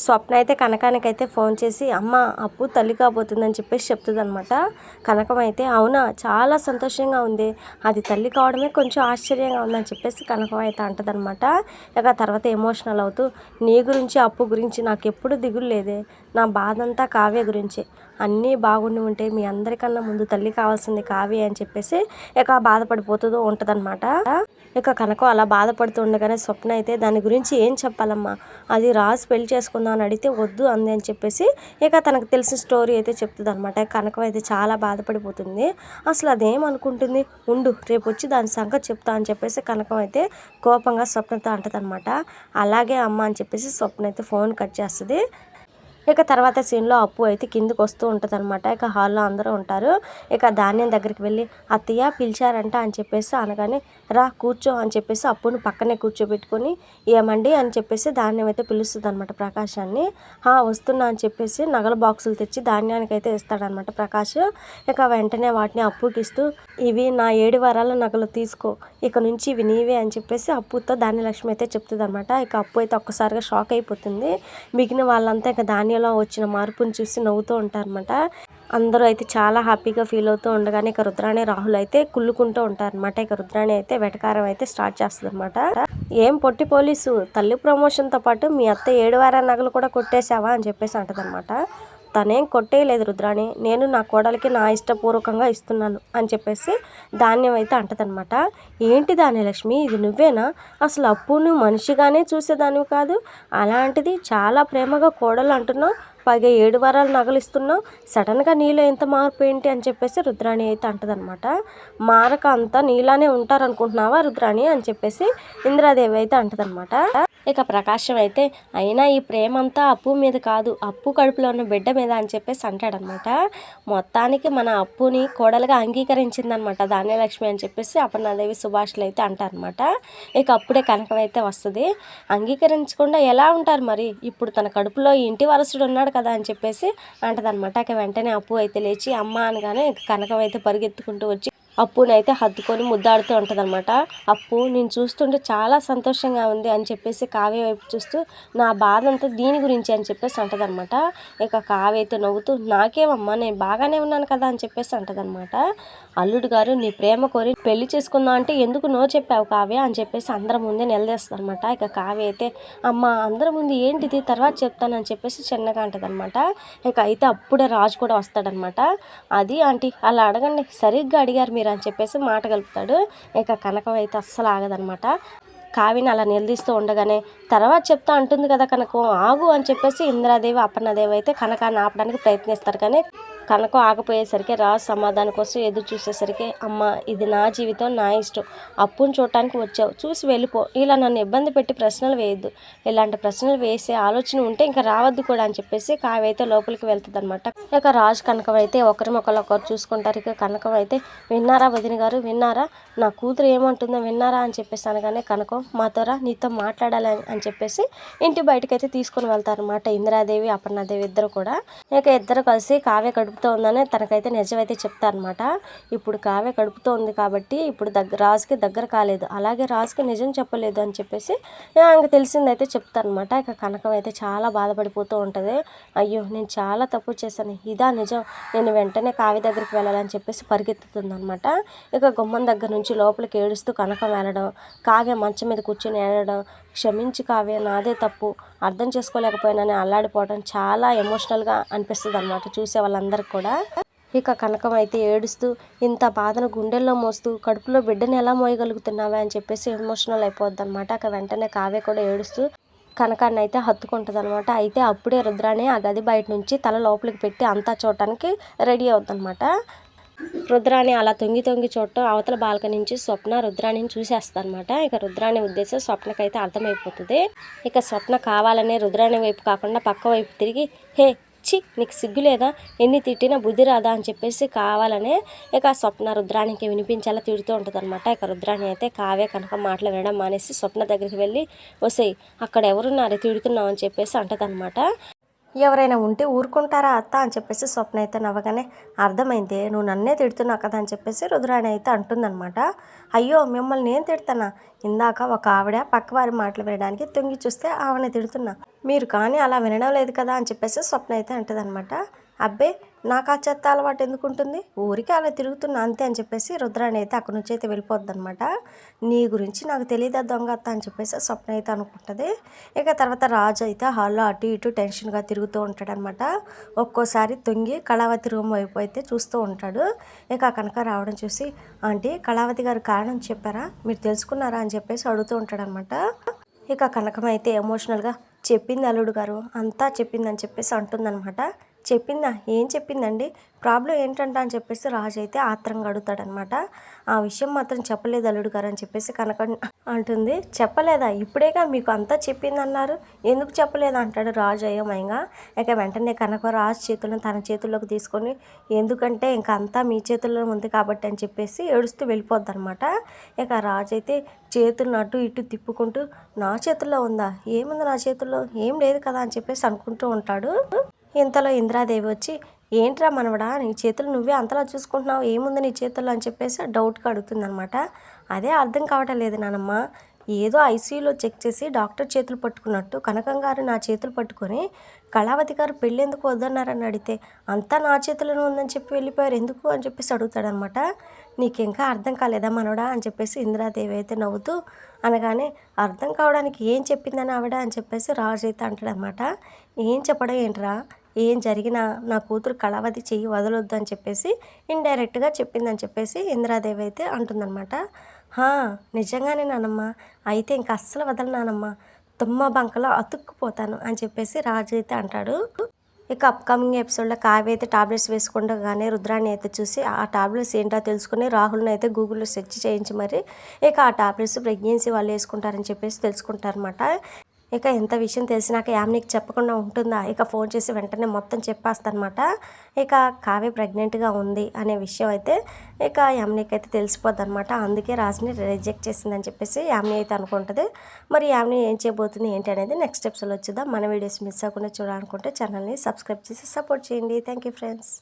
స్వప్న అయితే కనకానికైతే ఫోన్ చేసి అమ్మ అప్పు తల్లి కాబోతుందని చెప్పేసి చెప్తుంది అనమాట. కనకం అయితే అవునా, చాలా సంతోషంగా ఉంది, అది తల్లి కావడమే కొంచెం ఆశ్చర్యంగా ఉందని చెప్పేసి కనకం అయితే అంటదనమాట. ఇక తర్వాత ఎమోషనల్ అవుతూ నీ గురించి అప్పు గురించి నాకు ఎప్పుడు దిగులు లేదే, నా బాధ అంతా కావ్య గురించి, అన్నీ బాగుండి ఉంటే మీ అందరికన్నా ముందు తల్లి కావాల్సింది కావ్య అని చెప్పేసి ఇక బాధపడిపోతూ ఉంటుందన్నమాట. ఇక కనకం అలా బాధపడుతూ ఉండగానే స్వప్న అయితే దాని గురించి ఏం చెప్పాలమ్మా, అది రాజు పెళ్లి చేసుకుందాం అని అడిగితే వద్దు అంది అని చెప్పేసి ఇక తనకు తెలిసిన స్టోరీ అయితే చెప్తుంది అనమాట. కనకం అయితే చాలా బాధపడిపోతుంది. అసలు అదేమనుకుంటుంది, ఉండు రేపు వచ్చి దాని సంగతి చెప్తా అని చెప్పేసి కనకం అయితే కోపంగా స్వప్నతో అంటదనమాట. అలాగే అమ్మ అని చెప్పేసి స్వప్న అయితే ఫోన్ కట్ చేస్తుంది. ఇక తర్వాత సీన్లో అప్పు అయితే కిందికి వస్తూ ఉంటుంది అనమాట. ఇక హాల్లో అందరూ ఉంటారు. ఇక ధాన్యం దగ్గరికి వెళ్ళి అత్తయ్య పిలిచారంట అని చెప్పేసి అనగానే రా కూర్చో అని చెప్పేసి అప్పుని పక్కనే కూర్చోబెట్టుకొని ఏమండి అని చెప్పేసి ధాన్యం అయితే పిలుస్తుంది అనమాట ప్రకాశాన్ని. వస్తున్నా అని చెప్పేసి నగల బాక్సులు తెచ్చి ధాన్యానికి అయితే ఇస్తాడనమాట ప్రకాష్. ఇక వెంటనే వాటిని అప్పుకి ఇస్తూ ఇవి నా 7 వారాల నగలు తీసుకో, ఇక నుంచి ఇవి నీవే అని చెప్పేసి అప్పుతో ధాన్యలక్ష్మి అయితే చెప్తుంది అనమాట. ఇక అప్పు అయితే ఒక్కసారిగా షాక్ అయిపోతుంది. మిగిలిన వాళ్ళంతా ఇక ధాన్యంలో వచ్చిన మార్పుని చూసి నవ్వుతూ ఉంటారనమాట. అందరూ అయితే చాలా హ్యాపీగా ఫీల్ అవుతూ ఉండగానే ఇక రుద్రాణి రాహుల్ అయితే కుళ్ళుకుంటూ ఉంటారనమాట. ఇక రుద్రాణి అయితే వెటకారం అయితే స్టార్ట్ చేస్తుంది అనమాట. ఏం పొట్టి పోలీసు, తల్లి ప్రమోషన్తో పాటు మీ అత్త 7 వారాల నగలు కూడా కొట్టేశావా అని చెప్పేసి అంటదనమాట. తనేం కొట్టేయలేదు రుద్రాణి, నేను నా కోడలికి నా ఇష్టపూర్వకంగా ఇస్తున్నాను అని చెప్పేసి ధాన్యం అయితే అంటదనమాట. ఏంటి ధాన్యలక్ష్మి, ఇది నువ్వేనా, అసలు అప్పును మనిషిగానే చూసేదానివి కాదు, అలాంటిది చాలా ప్రేమగా కోడలు అంటున్నావు, పైగా 7 వారాలు నగలు ఇస్తున్నావు, సడన్గా నీలో ఎంత మార్పు ఏంటి అని చెప్పేసి రుద్రాణి అయితే అంటదనమాట. మారక అంతా నీలానే ఉంటారనుకుంటున్నావా రుద్రాణి అని చెప్పేసి ఇంద్రాదేవి అయితే అంటదనమాట. ఇక ప్రకాశం అయితే అయినా ఈ ప్రేమ అంతా అప్పు మీద కాదు, అప్పు కడుపులో ఉన్న బిడ్డ మీద అని చెప్పేసి అంటాడనమాట. మొత్తానికి మన అప్పుని కోడలుగా అంగీకరించిందనమాట ధాన్యలక్ష్మి అని చెప్పేసి అపర్ణాదేవి సుభాష్లు అయితే అంటారనమాట. ఇక అప్పుడే కనకం అయితే వస్తుంది. అంగీకరించకుండా ఎలా ఉంటారు మరి, ఇప్పుడు తన కడుపులో ఈ ఇంటి వారసుడు ఉన్నాడు కదా అని చెప్పేసి అంటదనమాట. ఇక వెంటనే అప్పు అయితే లేచి అమ్మ అనగానే కనకం అయితే పరిగెత్తుకుంటూ వచ్చి అప్పుని అయితే హత్తుకొని ముద్దాడుతూ ఉంటుందన్నమాట. అప్పు నేను చూస్తుంటే చాలా సంతోషంగా ఉంది అని చెప్పేసి కావ్య వైపు చూస్తూ నా బాధ అంతా దీని గురించి అని చెప్పేసి అంటదనమాట. ఇక కావ్య అయితే నవ్వుతూ నాకేమమ్మా నేను బాగానే ఉన్నాను కదా అని చెప్పేసి అంటదనమాట. అల్లుడు గారు నీ ప్రేమ కోరి పెళ్లి చేసుకుందాం అంటే ఎందుకు నో చెప్పావు కావ్య అని చెప్పేసి అందరి ముందే నిలదీస్తుంది అనమాట. ఇక కావ్య అయితే అమ్మ అందరి ముందు ఏంటిది తర్వాత చెప్తానని చెప్పేసి చిన్నగా అంటదనమాట. ఇక అయితే అప్పుడే రాజు కూడా వస్తాడనమాట. అది ఆంటీ అలా అడగండి, సరిగ్గా అడిగారు మీరు అని చెప్పేసి మాట కలుపుతాడు. ఇక కనకం అయితే అస్సలు ఆగదనమాట. కావ్యని అలా నిలదీస్తూ ఉండగానే తర్వాత చెప్తా అంటుంది కదా కనకం, ఆగు అని చెప్పేసి ఇంద్రాదేవి అపర్ణాదేవి అయితే కనకాన్ని ఆపడానికి ప్రయత్నిస్తారు. కానీ కనకం ఆగిపోయేసరికి రాజు సమాధానం కోసం ఎదురు చూసేసరికి అమ్మ ఇది నా జీవితం నా ఇష్టం, అప్పుని చూడటానికి వచ్చావు చూసి వెళ్ళిపో, ఇలా నన్ను ఇబ్బంది పెట్టి ప్రశ్నలు వేయద్దు, ఇలాంటి ప్రశ్నలు వేసే ఆలోచన ఉంటే ఇంకా రావద్దు కూడా అని చెప్పేసి కావ్య అయితే లోపలికి వెళ్తుంది అనమాట. ఇక రాజు కనకం అయితే ఒకరు చూసుకుంటారు. ఇక కనకం అయితే విన్నారా వదిన గారు, విన్నారా నా కూతురు ఏమంటుందో విన్నారా అని చెప్పేసి అనగానే కనకం మాతోరా నీతో మాట్లాడాలి అని చెప్పేసి ఇంటి బయటకైతే తీసుకొని వెళ్తారనమాట ఇందిరాదేవి అపర్ణాదేవి ఇద్దరు కూడా. ఇక ఇద్దరు కలిసి కావ్య కడుపుతో ఉందని తనకైతే నిజమైతే చెప్తారనమాట. ఇప్పుడు కావ్య కడుపుతో ఉంది కాబట్టి ఇప్పుడు రాజుకి దగ్గర కాలేదు, అలాగే రాజుకి నిజం చెప్పలేదు అని చెప్పేసి ఇంకా తెలిసిందైతే చెప్తారనమాట. ఇక కనకం అయితే చాలా బాధపడిపోతూ ఉంటుంది. అయ్యో నేను చాలా తప్పు చేశాను, ఇదా నిజం, నేను వెంటనే కావ్య దగ్గరికి వెళ్ళాలని చెప్పేసి పరిగెత్తుతుంది అనమాట. ఇక గుమ్మం దగ్గర నుంచి లోపలికి ఏడుస్తూ కనకం వెళ్ళడం, కావ్య మంచం మీద కూర్చొని ఏడడం, క్షమించి కావ్య నాదే తప్పు, అర్థం చేసుకోలేకపోయినాని అల్లాడిపోవడం చాలా ఎమోషనల్గా అనిపిస్తుంది అనమాట చూసే వాళ్ళందరికీ కూడా. ఇక కనకం అయితే ఏడుస్తూ ఇంత బాధను గుండెల్లో మోస్తూ కడుపులో బిడ్డని ఎలా మోయగలుగుతున్నావా అని చెప్పేసి ఎమోషనల్ అయిపోద్ది అనమాట. ఇక వెంటనే కావ్య కూడా ఏడుస్తూ కనకాన్ని అయితే హత్తుకుంటుంది అనమాట. అయితే అప్పుడే రుద్రాణి ఆ గది బయట నుంచి తల లోపలికి పెట్టి అంతా చూడటానికి రెడీ అవుతుంది అనమాట. రుద్రాణి అలా తొంగి చూడటం అవతల బాల్కనీ నుంచి స్వప్న రుద్రాణిని చూసేస్తారనమాట. ఇక రుద్రాణి ఉద్దేశం స్వప్నకైతే అర్థమైపోతుంది. ఇక స్వప్న కావాలనే రుద్రాణి వైపు కాకుండా పక్క వైపు తిరిగి హే చి నీకు సిగ్గు లేదా, ఎన్ని తిట్టినా బుద్ధి రాదా అని చెప్పేసి కావాలనే ఇక స్వప్న రుద్రాణికి వినిపించేలా తిడుతూ ఉంటుంది అనమాట. ఇక రుద్రాణి అయితే కావ్య కనకం మాటలు వినడం మానేసి స్వప్న దగ్గరికి వెళ్ళి వసేయ్ అక్కడ ఎవరున్నారు తిడుతున్నావు అని చెప్పేసి అంటదనమాట. ఎవరైనా ఉంటే ఊరుకుంటారా అత్త అని చెప్పేసి స్వప్న అయితే నవ్వగానే, అర్థమైంది నువ్వు నన్నే తిడుతున్నావు కదా అని చెప్పేసి రుద్రాణి అయితే అంటుందన్నమాట. అయ్యో మిమ్మల్ని నేను తిడతానా? ఇందాక ఒక ఆవిడ పక్కవారి మాటలు వినడానికి తొంగి చూస్తే ఆవిడని తిడుతున్నా, మీరు కానీ అలా వినడం లేదు కదా అని చెప్పేసి స్వప్న అయితే అంటుందన్నమాట. అబ్బే నాకు ఆ చెత్త అలవాటు ఎందుకు ఉంటుంది, ఊరికే అలా తిరుగుతున్నా అంతే అని చెప్పేసి రుద్రాణి అయితే అక్కడి నుంచి అయితే వెళ్ళిపోద్ది అనమాట. నీ గురించి నాకు తెలియదా దొంగ అత్త అని చెప్పేసి స్వప్న అయితే అనుకుంటుంది. ఇక తర్వాత రాజు అయితే హాల్లో అటు ఇటు టెన్షన్గా తిరుగుతూ ఉంటాడనమాట. ఒక్కోసారి తొంగి కళావతి రూమ్ వైపు అయితే చూస్తూ ఉంటాడు. ఇక కనక రావడం చూసి, ఆంటీ కళావతి గారు కారణం చెప్పారా, మీరు తెలుసుకున్నారా అని చెప్పేసి అడుగుతూ ఉంటాడనమాట. ఇక కనకం అయితే ఎమోషనల్గా, చెప్పింది అల్లుడు గారు అంతా చెప్పిందని చెప్పేసి అంటుందన్నమాట. చెప్పిందా, ఏం చెప్పిందండి, ప్రాబ్లం ఏంటంట అని చెప్పేసి రాజు అయితే ఆత్రంగా అడుగుతాడనమాట. ఆ విషయం మాత్రం చెప్పలేదు అల్లుడు గారు అని చెప్పేసి కనక అంటుంది. చెప్పలేదా, ఇప్పుడేగా మీకు అంతా చెప్పిందన్నారు, ఎందుకు చెప్పలేదు అంటాడు రాజు అయోమయంగా. ఇక వెంటనే కనక రాజు చేతులను తన చేతుల్లోకి తీసుకొని, ఎందుకంటే ఇంకా అంతా మీ చేతుల్లో ఉంది కాబట్టి అని చెప్పేసి ఏడుస్తూ వెళ్ళిపోద్ది అనమాట. ఇక రాజు అయితే చేతులను అటు ఇటు తిప్పుకుంటూ, నా చేతుల్లో ఉందా, ఏముంది నా చేతుల్లో, ఏం లేదు కదా అని చెప్పేసి అనుకుంటూ ఉంటాడు. ఇంతలో ఇంద్రాదేవి వచ్చి, ఏంట్రా మనవడా నీ చేతులు నువ్వే అంతలా చూసుకుంటున్నావు, ఏముంది నీ చేతుల్లో అని చెప్పేసి డౌట్గా అడుగుతుందనమాట. అదే అర్థం కావటం లేదు నానమ్మ, ఏదో ఐసీయూలో చెక్ చేసి డాక్టర్ చేతులు పట్టుకున్నట్టు కనకం గారు నా చేతులు పట్టుకొని కళావతి గారు పెళ్ళి ఎందుకు వద్దన్నారని అడిగితే అంతా నా చేతుల్లోనే ఉందని చెప్పి వెళ్ళిపోయారు ఎందుకు అని చెప్పేసి అడుగుతాడనమాట. నీకు ఇంకా అర్థం కాలేదా మనోడా అని చెప్పేసి ఇంద్రాదేవి అయితే నవ్వుతూ అనగానే, అర్థం కావడానికి ఏం చెప్పిందని ఆవిడ అని చెప్పేసి రాజు అయితే అంటాడనమాట. ఏం చెప్పడం ఏంట్రా, ఏం జరిగినా నా కూతురు కళావతి చెయ్యి వదలొద్దు అని చెప్పేసి ఇండైరెక్ట్గా చెప్పిందని చెప్పేసి ఇంద్రాదేవి అయితే అంటుందన్నమాట. నిజంగానే నానమ్మ, అయితే ఇంక అస్సలు వదలనానమ్మ, తుమ్మ బంకలో అతుక్కుపోతాను అని చెప్పేసి రాజు అయితే అంటాడు. ఇక అప్కమింగ్ ఎపిసోడ్లో కావ్య అయితే టాబ్లెట్స్ వేసుకుండగానే రుద్రాన్ని అయితే చూసి ఆ టాబ్లెట్స్ ఏంటో తెలుసుకుని రాహుల్ని అయితే గూగుల్లో సెర్చ్ చేయించి మరి ఇక ఆ టాబ్లెట్స్ ప్రెగ్నెన్సీ వాళ్ళు వేసుకుంటారని చెప్పేసి తెలుసుకుంటారనమాట. ఇక ఎంత విషయం తెలిసినాక యామినికి చెప్పకుండా ఉంటుందా, ఇక ఫోన్ చేసి వెంటనే మొత్తం చెప్పేస్తానమాట. ఇక కావ్య ప్రెగ్నెంట్గా ఉంది అనే విషయం అయితే ఇక యామినికి అయితే తెలిసిపోద్ది అనమాట. అందుకే రాజుని రిజెక్ట్ చేసిందని చెప్పేసి యామిని అయితే అనుకుంటుంది. మరి యామిని ఏం చేయబోతుంది ఏంటి అనేది నెక్స్ట్ ఎపిసోడ్లో వచ్చేద్దాం. మన వీడియోస్ మిస్ అవ్వకుండా చూడాలనుకుంటే ఛానల్ని సబ్స్క్రైబ్ చేసి సపోర్ట్ చేయండి. Thank you friends.